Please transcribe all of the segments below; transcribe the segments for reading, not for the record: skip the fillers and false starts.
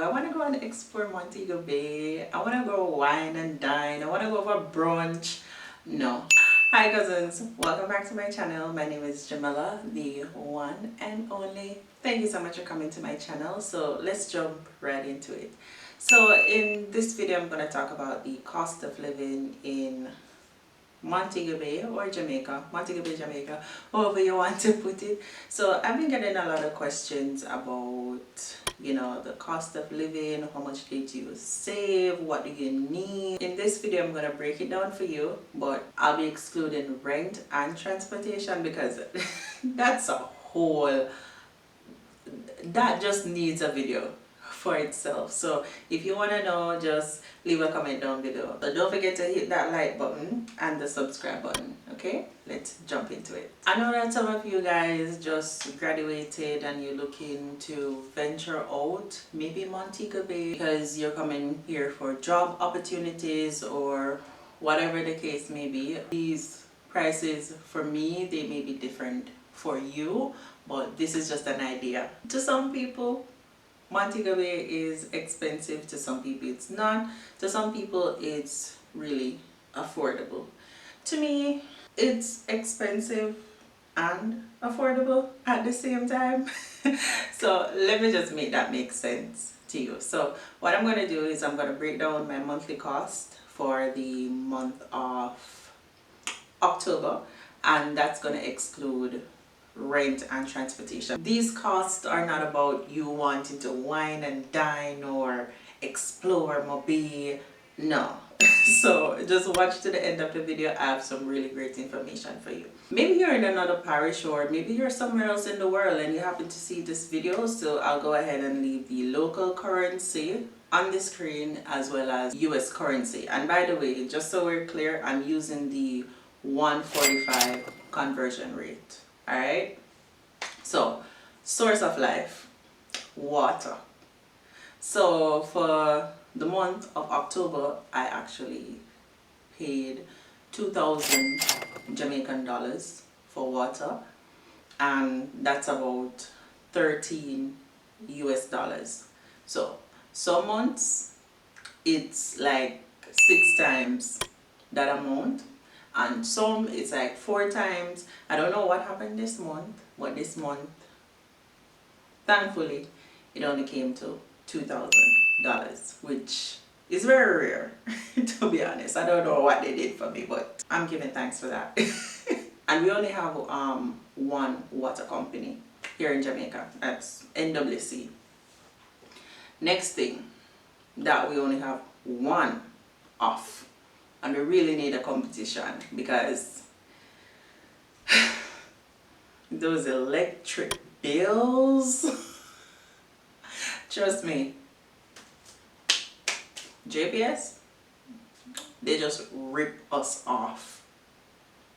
I want to go and explore Montego Bay. I want to go wine and dine. I want to go for brunch. No. Hi cousins, welcome back to my channel. My name is Jamila, the one and only. Thank you so much for coming to my channel. So let's jump right into it. So in this video I'm going to talk about the cost of living in Montego Bay or Jamaica, Montego Bay, Jamaica, however you want to put it. So I've been getting a lot of questions about, the cost of living, how much did you save, what do you need. In this video I'm going to break it down for you, but I'll be excluding rent and transportation because that's a whole, that just needs a video for itself. So if you want to know, just leave a comment down below. So don't forget to hit that like button and the subscribe button. Okay, let's jump into it. I know that some of you guys just graduated and you're looking to venture out, maybe Montego Bay, because you're coming here for job opportunities or whatever the case may be. These prices for me, they may be different for you, but this is just an idea. To some people Montego Bay is expensive, to some people it's not, to some people it's really affordable. To me, it's expensive and affordable at the same time. So let me just make that make sense to you. So what I'm going to do is I'm going to break down my monthly cost for the month of October, and that's going to exclude rent and transportation. These costs are not about you wanting to wine and dine or explore Mobile. No. So just watch to the end of the video. I have some really great information for you. Maybe you're in another parish or maybe you're somewhere else in the world and you happen to see this video, so I'll go ahead and leave the local currency on the screen as well as US currency. And by the way, just so we're clear, I'm using the 145 conversion rate. Alright, so source of life, water. So for the month of October, I actually paid 2,000 Jamaican dollars for water, and that's about 13 US dollars. So some months it's like 6 times that amount, and some it's like 4 times. I don't know what happened this month, but this month thankfully it only came to $2,000, which is very rare. To be honest, I don't know what they did for me, but I'm giving thanks for that. And we only have one water company here in Jamaica, that's NWC. Next thing, that we only have one off, and we really need a competition because those electric bills, trust me, JPS, they just rip us off.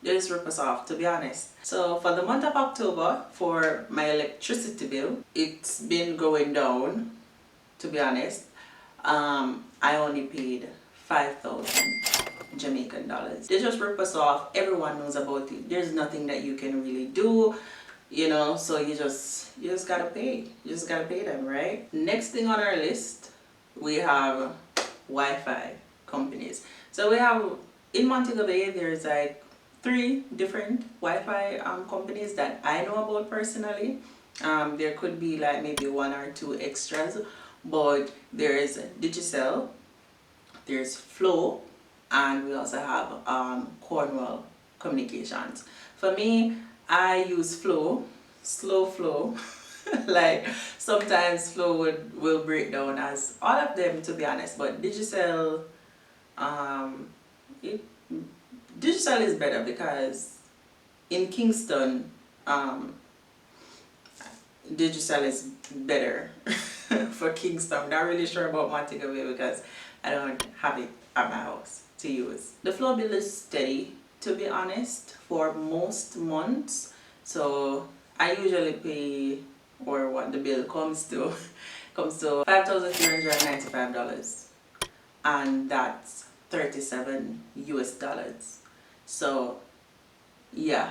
They just rip us off, to be honest. So for the month of October, for my electricity bill, it's been going down, to be honest. I only paid 5,000 Jamaican dollars. They just rip us off. Everyone knows about it. There's nothing that you can really do, so you just gotta pay. You just gotta pay them, right? Next thing on our list, we have Wi-Fi companies. So we have in Montego Bay, there's like 3 different Wi-Fi companies that I know about personally. There could be like maybe 1 or 2 extras, but there's Digicel, there's Flow, and we also have Cornwall Communications. For me, I use Flow, slow flow. Like sometimes Flow will break down, as all of them, to be honest, but Digicel, Digicel is better because in Kingston, Digicel is better for Kingston. I'm not really sure about Montego Bay because I don't have it at my house to use. The flow bill is steady, to be honest, for most months. So I usually pay, or what the bill comes to $5,395, and that's 37 US dollars. So yeah,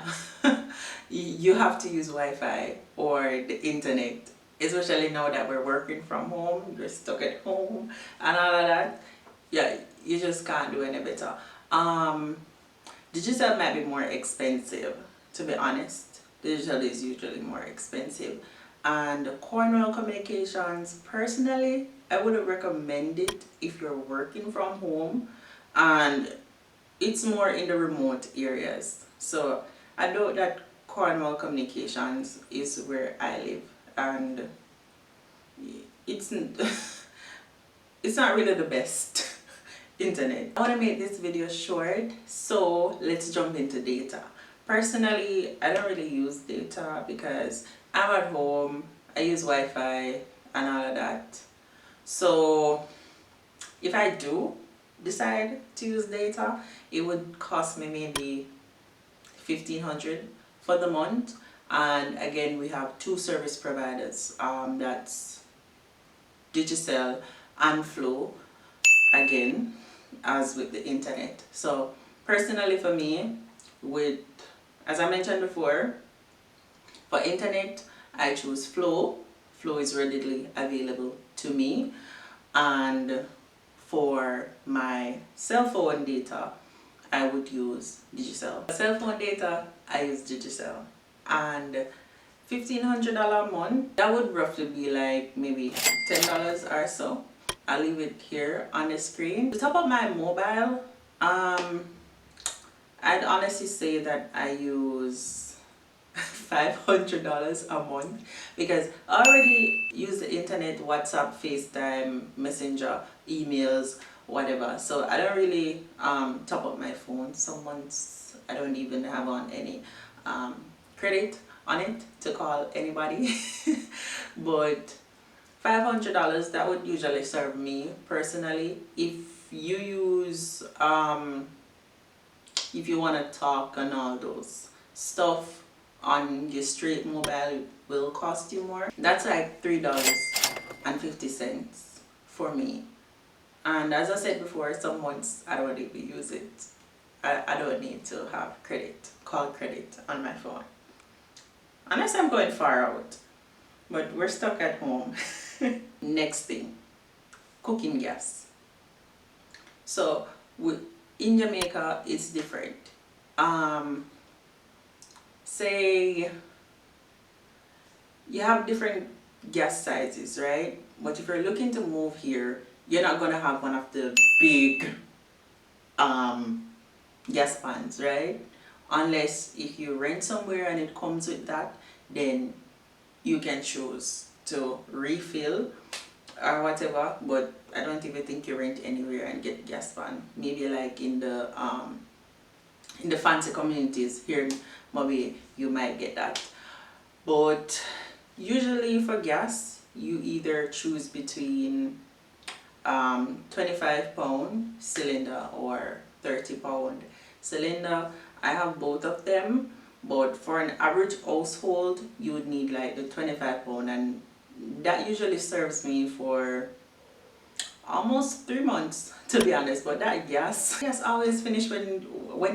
you have to use Wi-Fi or the internet especially now that we're working from home, you're stuck at home and all of that. Yeah, you just can't do any better. Digital might be more expensive, to be honest. Digital is usually more expensive. And Cornwall Communications, personally, I would recommend it if you're working from home and it's more in the remote areas. So I know that Cornwall Communications is where I live, and it's it's not really the best internet. I want to make this video short, so let's jump into data. Personally, I don't really use data because I'm at home, I use Wi-Fi and all of that. So if I do decide to use data, it would cost me maybe 1,500 for the month. And again, we have two service providers, that's Digicel and Flow, again as with the internet. So personally for me, with, as I mentioned before, for internet I choose Flow. Flow is readily available to me. And for my cell phone data, I would use Digicel. Cell phone data, I use Digicel. And $1,500 a month, that would roughly be like maybe $10 or so. I'll leave it here on the screen. The top of my mobile, I'd honestly say that I use $500 a month because I already use the internet, WhatsApp, FaceTime, Messenger, emails, whatever. So I don't really top up my phone. Some months I don't even have on any credit on it to call anybody. But $500, that would usually serve me personally. If you use if you want to talk and all those stuff on your straight mobile, it will cost you more. That's like $3.50 for me. And as I said before, some months I don't even use it. I don't need to have call credit on my phone unless I'm going far out, but we're stuck at home. Next thing, cooking gas. So in Jamaica it's different. Say you have different gas sizes, right? But if you're looking to move here, you're not gonna have one of the big gas pans, right? Unless if you rent somewhere and it comes with that, then you can choose to refill or whatever. But I don't even think you rent anywhere and get gas pan. Maybe like in the fancy communities here, maybe you might get that. But usually for gas, you either choose between 25-pound cylinder or 30-pound cylinder. I have both of them, but for an average household you would need like the 25-pound, and that usually serves me for almost 3 months, to be honest. But that gas always finish when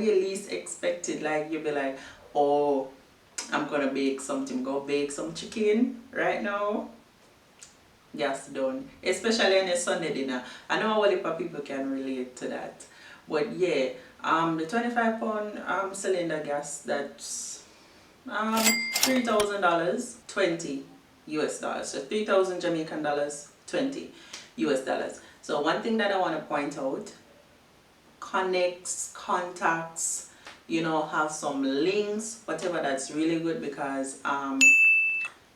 you least expect it. Like you'll be like, oh, I'm gonna bake something, go bake some chicken right now, gas done. Especially on a Sunday dinner. I know a lot of people can relate to that. But yeah, the 25-pound cylinder gas, that's $3,000, 20 US dollars. So 3,000 Jamaican dollars, 20 US dollars. So one thing that I want to point out, connects, contacts, you know, have some links, whatever, that's really good because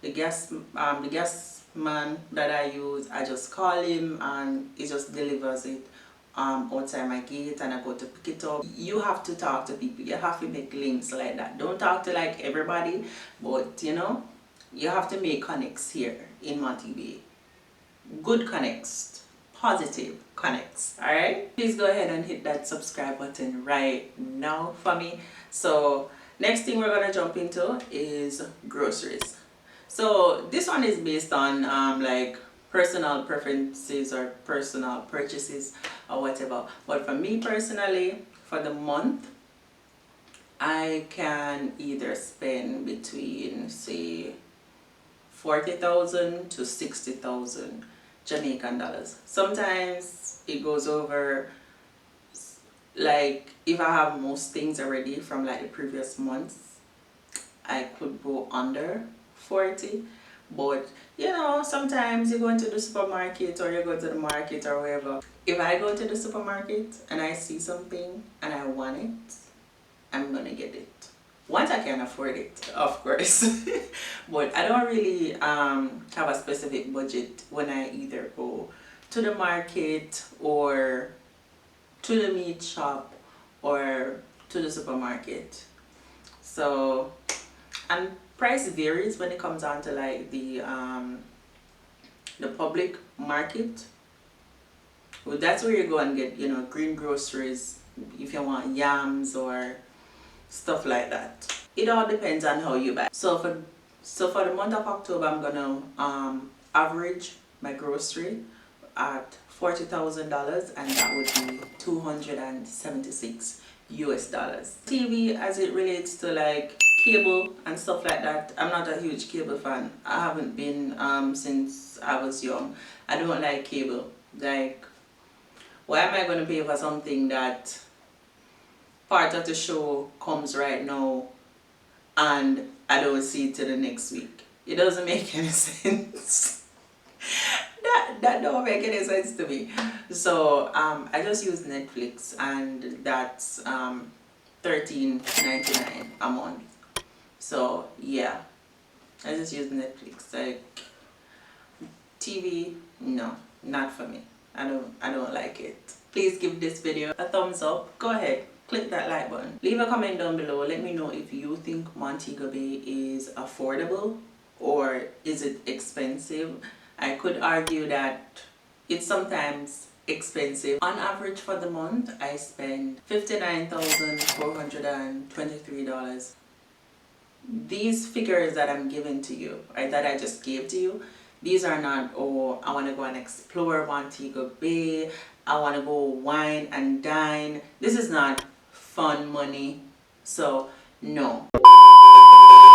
the gas man that I use, I just call him and he just delivers it outside my gate and I go to pick it up. You have to talk to people, you have to make links like that. Don't talk to like everybody, but you know, you have to make connects here in Montego Bay. Good connects, positive connects. Alright, please go ahead and hit that subscribe button right now for me. So next thing we're gonna jump into is groceries. So this one is based on like personal preferences or personal purchases or whatever. But for me personally, for the month, I can either spend between say 40,000 to 60,000 Jamaican dollars. Sometimes it goes over, like if I have most things already from like the previous months, I could go under 40. But you know, sometimes you go into the supermarket or you go to the market or wherever. If I go to the supermarket and I see something and I want it, I'm gonna get it. Once I can afford it, of course. But I don't really have a specific budget when I either go to the market or to the meat shop or to the supermarket. So, and price varies when it comes down to like the public market. Well, that's where you go and get, you know, green groceries if you want yams or stuff like that. It all depends on how you buy. So for the month of October, I'm gonna average my grocery at $40,000, and that would be 276 US dollars. TV, as it relates to like cable and stuff like that, I'm not a huge cable fan. I haven't been since I was young. I don't like cable. Like, why am I going to pay for something that part of the show comes right now and I don't see it till the next week? It doesn't make any sense. That don't make any sense to me. So I just use Netflix, and that's $13.99 a month. So yeah, I just use Netflix. Like TV, no, not for me. I don't like it. Please give this video a thumbs up. Go ahead, click that like button. Leave a comment down below. Let me know if you think Montego Bay is affordable or is it expensive. I could argue that it's sometimes expensive. On average for the month, I spend $59,423. These figures that I'm giving to you, or that I just gave to you, these are not, oh, I want to go and explore Montego Bay, I want to go wine and dine. This is not fun money. So no.